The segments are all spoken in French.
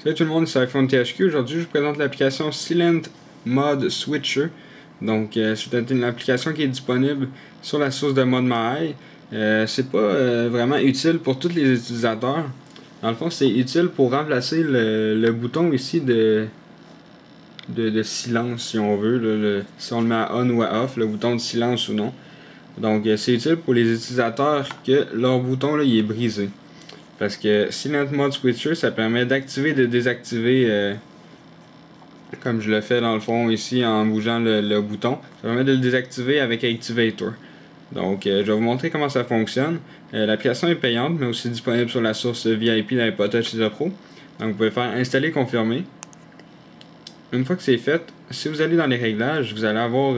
Salut tout le monde, c'est iPhone THQ. Aujourd'hui, je vous présente l'application Silent Mode Switcher. Donc, c'est une application qui est disponible sur la source de ModMy. C'est pas vraiment utile pour tous les utilisateurs. Dans le fond, c'est utile pour remplacer le bouton ici de silence, si on veut. Si on le met à on ou à off, le bouton de silence ou non. Donc, c'est utile pour les utilisateurs que leur bouton là, il est brisé. Parce que Silent Mode Switcher, ça permet d'activer et de désactiver, comme je le fais dans le fond ici en bougeant le bouton. Ça permet de le désactiver avec Activator. Donc, je vais vous montrer comment ça fonctionne. L'application est payante, mais aussi disponible sur la source VIP d'iPod Touch Pro. Donc, vous pouvez faire installer, confirmer. Une fois que c'est fait, si vous allez dans les réglages, vous allez avoir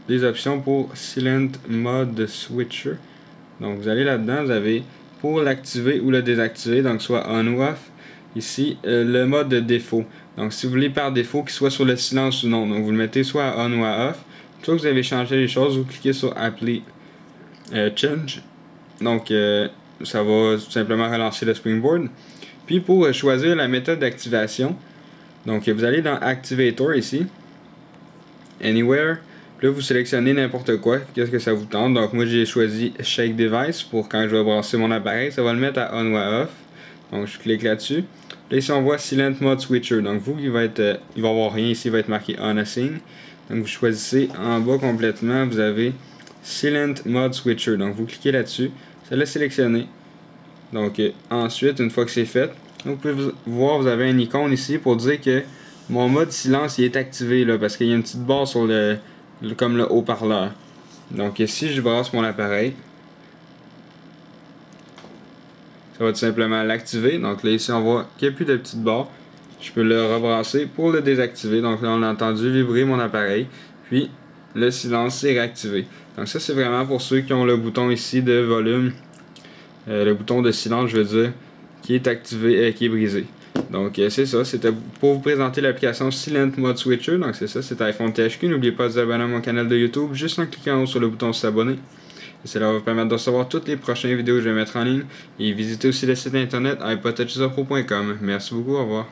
des options pour Silent Mode Switcher. Donc, vous allez là-dedans, vous avez pour l'activer ou le désactiver, donc soit on ou off. Ici, le mode de défaut. Donc, si vous voulez par défaut qu'il soit sur le silence ou non, donc vous le mettez soit à on ou à off. Une fois que vous avez changé les choses, vous cliquez sur Apply Change. Donc, ça va tout simplement relancer le Springboard. Puis, pour choisir la méthode d'activation, donc vous allez dans Activator ici, Anywhere. Là, vous sélectionnez n'importe quoi, qu'est-ce que ça vous tente. Donc, moi, j'ai choisi Shake Device pour quand je vais brasser mon appareil. Ça va le mettre à on ou à off. Donc, je clique là-dessus. Là, ici, on voit Silent Mode Switcher. Donc, vous, il va avoir rien ici, il va être marqué On Assign. Donc, vous choisissez en bas complètement, vous avez Silent Mode Switcher. Donc, vous cliquez là-dessus. Ça l'a sélectionné. Donc, ensuite, une fois que c'est fait, vous pouvez voir, vous avez une icône ici pour dire que mon mode silence il est activé là, parce qu'il y a une petite barre sur comme le haut-parleur. Donc si je brasse mon appareil, ça va tout simplement l'activer. Donc là ici on voit qu'il n'y a plus de petite barre. Je peux le rebrasser pour le désactiver. Donc là on a entendu vibrer mon appareil. Puis le silence s'est réactivé. Donc ça c'est vraiment pour ceux qui ont le bouton ici de volume. Le bouton de silence je veux dire, qui est activé, qui est brisé. Donc c'est ça, c'était pour vous présenter l'application Silent Mode Switcher. Donc c'est ça, c'est iPhone THQ. N'oubliez pas de vous abonner à mon canal de YouTube juste en cliquant en haut sur le bouton s'abonner. Cela va vous permettre de recevoir toutes les prochaines vidéos que je vais mettre en ligne. Et visitez aussi le site internet iPodTouchPro.com. Merci beaucoup, au revoir.